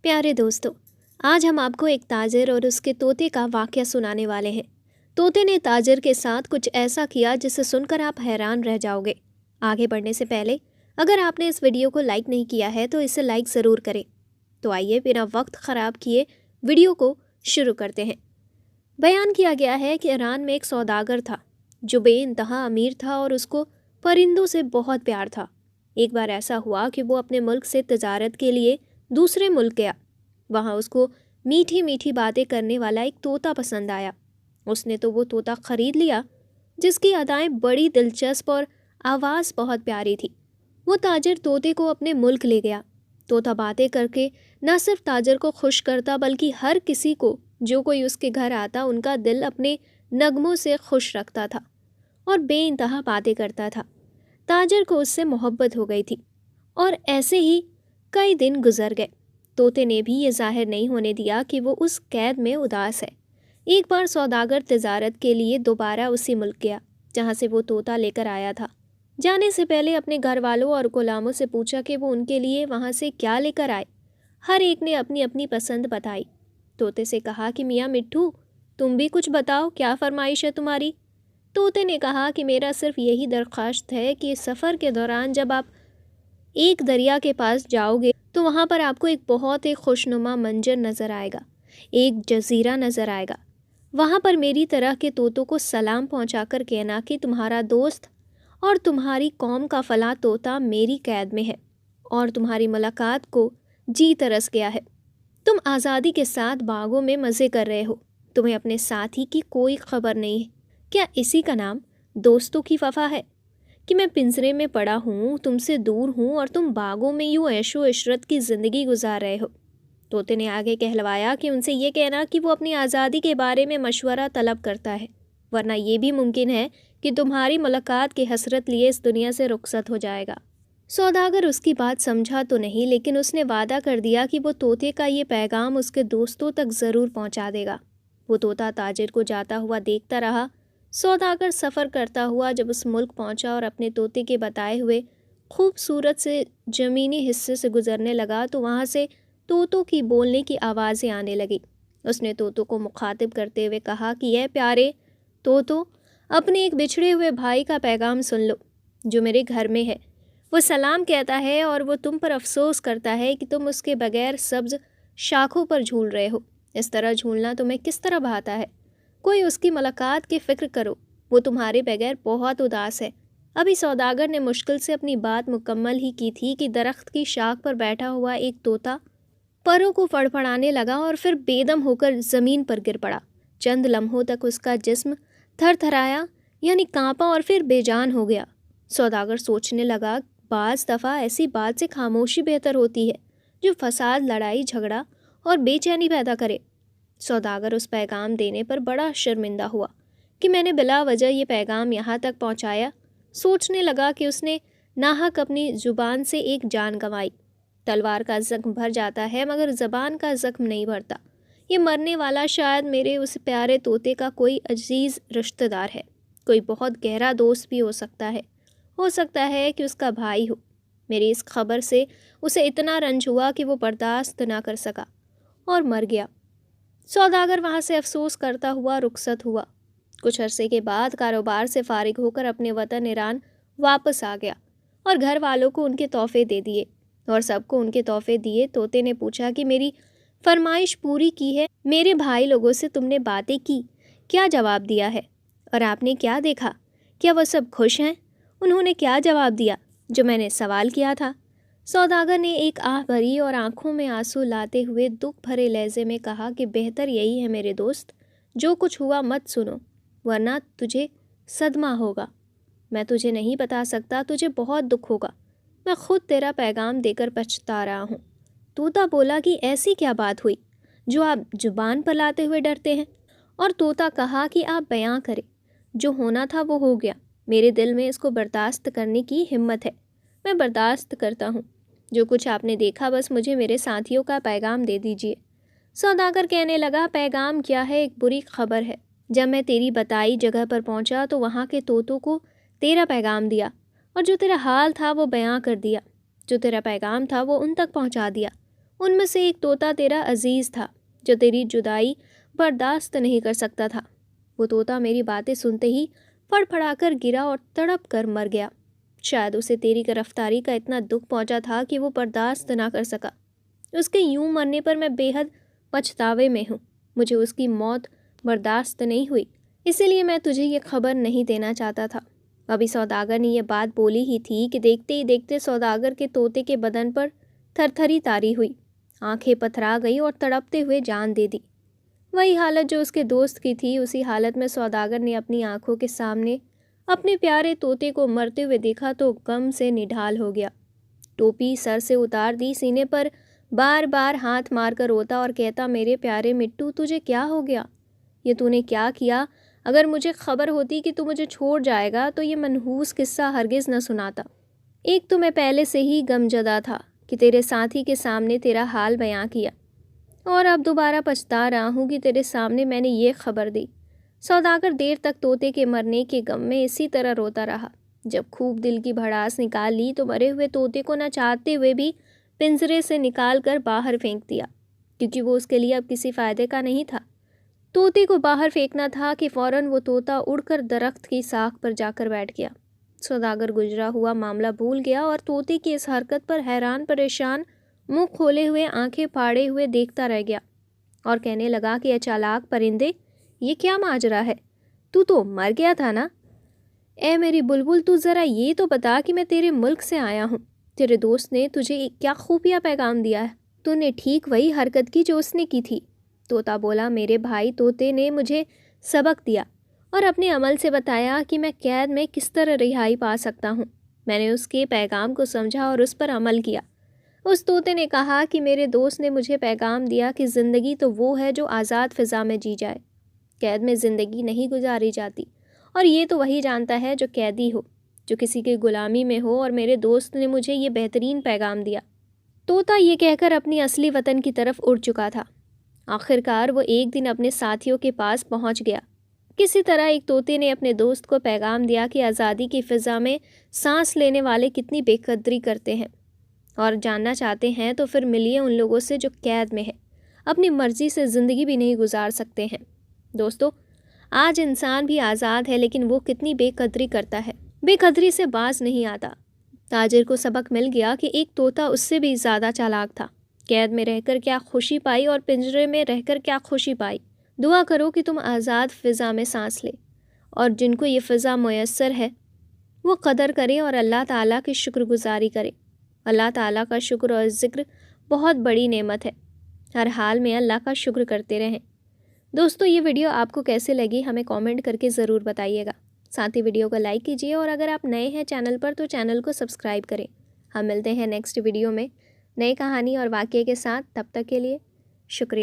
प्यारे दोस्तों, आज हम आपको एक ताजिर और उसके तोते का वाकया सुनाने वाले हैं। तोते ने ताजिर के साथ कुछ ऐसा किया जिसे सुनकर आप हैरान रह जाओगे। आगे बढ़ने से पहले अगर आपने इस वीडियो को लाइक नहीं किया है तो इसे लाइक ज़रूर करें। तो आइए बिना वक्त ख़राब किए वीडियो को शुरू करते हैं। बयान किया गया है कि ईरान में एक सौदागर था जो बेइंतहा अमीर था और उसको परिंदों से बहुत प्यार था। एक बार ऐसा हुआ कि वो अपने मुल्क से तजारत के लिए दूसरे मुल्क गया। वहाँ उसको मीठी मीठी बातें करने वाला एक तोता पसंद आया। उसने तो वो तोता ख़रीद लिया जिसकी अदाएं बड़ी दिलचस्प और आवाज़ बहुत प्यारी थी। वो ताजिर तोते को अपने मुल्क ले गया। तोता बातें करके न सिर्फ ताजिर को खुश करता बल्कि हर किसी को जो कोई उसके घर आता उनका दिल अपने नगमों से खुश रखता था और बेइंतहा बातें करता था। ताजिर को उससे मोहब्बत हो गई थी और ऐसे ही कई दिन गुजर गए। तोते ने भी ये जाहिर नहीं होने दिया कि वो उस कैद में उदास है। एक बार सौदागर तजारत के लिए दोबारा उसी मुल्क गया जहाँ से वो तोता लेकर आया था। जाने से पहले अपने घर वालों और गुलामों से पूछा कि वो उनके लिए वहाँ से क्या लेकर आए। हर एक ने अपनी अपनी पसंद बताई। तोते से कहा कि मियाँ मिट्ठू, तुम भी कुछ बताओ, क्या फरमाइश है तुम्हारी। तोते ने कहा कि मेरा सिर्फ यही दरख्वास्त है कि सफ़र के दौरान जब आप एक दरिया के पास जाओगे तो वहाँ पर आपको एक बहुत ही खुशनुमा मंजर नज़र आएगा, एक जजीरा नज़र आएगा। वहाँ पर मेरी तरह के तोतों को सलाम पहुँचाकर कहना कि तुम्हारा दोस्त और तुम्हारी कौम का फला तोता मेरी कैद में है और तुम्हारी मुलाकात को जी तरस गया है। तुम आज़ादी के साथ बागों में मज़े कर रहे हो, तुम्हें अपने साथी की कोई खबर नहीं है। क्या इसी का नाम दोस्तों की वफा है कि मैं पिंजरे में पड़ा हूँ, तुमसे दूर हूँ और तुम बागों में यूँ ऐशो इशरत की ज़िंदगी गुजार रहे हो। तोते ने आगे कहलवाया कि उनसे ये कहना कि वो अपनी आज़ादी के बारे में मशवरा तलब करता है, वरना ये भी मुमकिन है कि तुम्हारी मुलाकात की हसरत लिए इस दुनिया से रुखसत हो जाएगा। सौदागर उसकी बात समझा तो नहीं, लेकिन उसने वादा कर दिया कि वो तोते का ये पैगाम उसके दोस्तों तक ज़रूर पहुँचा देगा। वो तोता ताजिर को जाता हुआ देखता रहा। सौदागर सफ़र करता हुआ जब उस मुल्क पहुंचा और अपने तोते के बताए हुए खूबसूरत से ज़मीनी हिस्से से गुजरने लगा तो वहाँ से तोतों की बोलने की आवाज़ें आने लगी। उसने तोतों को मुखातिब करते हुए कहा कि यह प्यारे तोतों, अपने एक बिछड़े हुए भाई का पैगाम सुन लो जो मेरे घर में है। वो सलाम कहता है और वो तुम पर अफसोस करता है कि तुम उसके बगैर सब्ज़ शाखों पर झूल रहे हो। इस तरह झूलना तुम्हें किस तरह भाता है? कोई उसकी मुलाकात की फ़िक्र करो, वो तुम्हारे बगैर बहुत उदास है। अभी सौदागर ने मुश्किल से अपनी बात मुकम्मल ही की थी कि दरख्त की शाख पर बैठा हुआ एक तोता परों को फड़फड़ाने लगा और फिर बेदम होकर ज़मीन पर गिर पड़ा। चंद लम्हों तक उसका जिस्म थरथराया, यानी कांपा और फिर बेजान हो गया। सौदागर सोचने लगा, बाज़ दफ़ा ऐसी बात से खामोशी बेहतर होती है जो फसाद, लड़ाई झगड़ा और बेचैनी पैदा करे। सौदागर उस पैगाम देने पर बड़ा शर्मिंदा हुआ कि मैंने बिला वजह ये पैगाम यहाँ तक पहुँचाया। सोचने लगा कि उसने नाहक अपनी ज़ुबान से एक जान गंवाई। तलवार का ज़ख्म भर जाता है मगर ज़बान का ज़ख्म नहीं भरता। ये मरने वाला शायद मेरे उस प्यारे तोते का कोई अजीज़ रिश्तेदार है, कोई बहुत गहरा दोस्त भी हो सकता है कि उसका भाई हो। मेरी इस खबर से उसे इतना रंज हुआ कि वो बर्दाश्त ना कर सका और मर गया। सौदागर वहाँ से अफसोस करता हुआ रुखसत हुआ। कुछ अरसे के बाद कारोबार से फारिग होकर अपने वतन ईरान वापस आ गया और घर वालों को उनके तोहफे दे दिए और सबको उनके तोहफे दिए। तोते ने पूछा कि मेरी फरमाइश पूरी की है? मेरे भाई लोगों से तुमने बातें की, क्या जवाब दिया है और आपने क्या देखा? क्या वह सब खुश हैं? उन्होंने क्या जवाब दिया जो मैंने सवाल किया था? सौदागर ने एक आह भरी और आंखों में आंसू लाते हुए दुख भरे लहजे में कहा कि बेहतर यही है मेरे दोस्त, जो कुछ हुआ मत सुनो वरना तुझे सदमा होगा। मैं तुझे नहीं बता सकता, तुझे बहुत दुख होगा। मैं खुद तेरा पैगाम देकर पछता रहा हूँ। तोता बोला कि ऐसी क्या बात हुई जो आप जुबान पर लाते हुए डरते हैं? और तोता कहा कि आप बयां करें, जो होना था वो हो गया। मेरे दिल में इसको बर्दाश्त करने की हिम्मत है, मैं बर्दाश्त करता हूँ। जो कुछ आपने देखा बस मुझे मेरे साथियों का पैगाम दे दीजिए। सौदागर कहने लगा, पैगाम क्या है, एक बुरी खबर है। जब मैं तेरी बताई जगह पर पहुँचा तो वहाँ के तोतों को तेरा पैगाम दिया और जो तेरा हाल था वो बयां कर दिया। जो तेरा पैगाम था वो उन तक पहुँचा दिया। ان میں سے ایک طوطا تیرا عزیز تھا جو تیری جدائی برداشت نہیں کر سکتا تھا۔ وہ طوطا میری باتیں سنتے ہی پھڑ پھڑا کر گرا اور تڑپ کر مر گیا۔ شاید اسے تیری گرفتاری کا اتنا دکھ پہنچا تھا کہ وہ برداشت نہ کر سکا۔ اس کے یوں مرنے پر میں بے حد پچھتاوے میں ہوں۔ مجھے اس کی موت برداشت نہیں ہوئی، اسی لیے میں تجھے یہ خبر نہیں دینا چاہتا تھا۔ ابھی سوداگر نے یہ بات بولی ہی تھی کہ دیکھتے ہی دیکھتے سوداگر کے طوطے کے بدن پر تھر تھری طاری ہوئی، آنکھیں پتھرا گئی اور تڑپتے ہوئے جان دے دی۔ وہی حالت جو اس کے دوست کی تھی، اسی حالت میں سوداگر نے اپنی آنکھوں کے سامنے اپنے پیارے طوطے کو مرتے ہوئے دیکھا تو غم سے نڈھال ہو گیا۔ ٹوپی سر سے اتار دی، سینے پر بار بار ہاتھ مار کر روتا اور کہتا، میرے پیارے مٹو، تجھے کیا ہو گیا؟ یہ تو نے کیا کیا؟ اگر مجھے خبر ہوتی کہ تو مجھے چھوڑ جائے گا تو یہ منحوس قصہ ہرگز نہ سناتا۔ ایک تو میں پہلے سے ہی غم زدہ تھا کہ تیرے ساتھی کے سامنے تیرا حال بیان کیا، اور اب دوبارہ پچھتا رہا ہوں کہ تیرے سامنے میں نے یہ خبر دی۔ سوداگر دیر تک طوطے کے مرنے کے غم میں اسی طرح روتا رہا۔ جب خوب دل کی بھڑاس نکال لی تو مرے ہوئے طوطے کو نہ چاہتے ہوئے بھی پنجرے سے نکال کر باہر پھینک دیا، کیونکہ وہ اس کے لیے اب کسی فائدے کا نہیں تھا۔ طوطے کو باہر پھینکنا تھا کہ فوراً وہ طوطا اڑ کر درخت کی ساکھ پر جا کر بیٹھ گیا۔ سوداگر گزرا ہوا معاملہ بھول گیا اور طوطے کی اس حرکت پر حیران پریشان منہ کھولے ہوئے آنکھیں پھاڑے ہوئے دیکھتا رہ گیا اور کہنے لگا کہ اے چالاک پرندے، یہ کیا ماجرا ہے؟ تو مر گیا تھا نا؟ اے میری بلبل، تو ذرا یہ تو بتا کہ میں تیرے ملک سے آیا ہوں۔ تیرے دوست نے تجھے کیا خفیہ پیغام دیا ہے؟ تو نے ٹھیک وہی حرکت کی جو اس نے کی تھی۔ طوطا بولا، میرے بھائی طوطے نے مجھے سبق دیا اور اپنے عمل سے بتایا کہ میں قید میں کس طرح رہائی پا سکتا ہوں۔ میں نے اس کے پیغام کو سمجھا اور اس پر عمل کیا۔ اس طوطے نے کہا کہ میرے دوست نے مجھے پیغام دیا کہ زندگی تو وہ ہے جو آزاد فضا میں جی جائے، قید میں زندگی نہیں گزاری جاتی، اور یہ تو وہی جانتا ہے جو قیدی ہو، جو کسی کے غلامی میں ہو، اور میرے دوست نے مجھے یہ بہترین پیغام دیا۔ طوطا یہ کہہ کر اپنی اصلی وطن کی طرف اڑ چکا تھا۔ آخرکار وہ ایک دن اپنے ساتھیوں کے پاس پہنچ گیا۔ کسی طرح ایک طوطے نے اپنے دوست کو پیغام دیا کہ آزادی کی فضا میں سانس لینے والے کتنی بے قدری کرتے ہیں، اور جاننا چاہتے ہیں تو پھر ملیے ان لوگوں سے جو قید میں ہے، اپنی مرضی سے زندگی بھی نہیں گزار سکتے ہیں۔ دوستو، آج انسان بھی آزاد ہے، لیکن وہ کتنی بے قدری کرتا ہے، بے قدری سے باز نہیں آتا۔ تاجر کو سبق مل گیا کہ ایک طوطا اس سے بھی زیادہ چالاک تھا۔ قید میں رہ کر کیا خوشی پائی اور پنجرے میں رہ کر کیا خوشی پائی۔ دعا کرو کہ تم آزاد فضا میں سانس لے، اور جن کو یہ فضا میسر ہے وہ قدر کریں اور اللہ تعالیٰ کی شکر گزاری کریں۔ اللہ تعالیٰ کا شکر اور ذکر بہت بڑی نعمت ہے۔ ہر حال میں اللہ کا شکر کرتے رہیں۔ دوستو، یہ ویڈیو آپ کو کیسے لگی ہمیں کامنٹ کر کے ضرور بتائیے گا۔ ساتھ ہی ویڈیو کو لائک کیجیے، اور اگر آپ نئے ہیں چینل پر تو چینل کو سبسکرائب کریں۔ ہم ملتے ہیں نیکسٹ ویڈیو میں نئی کہانی اور واقعے کے ساتھ۔ تب تک کے لیے شکریہ۔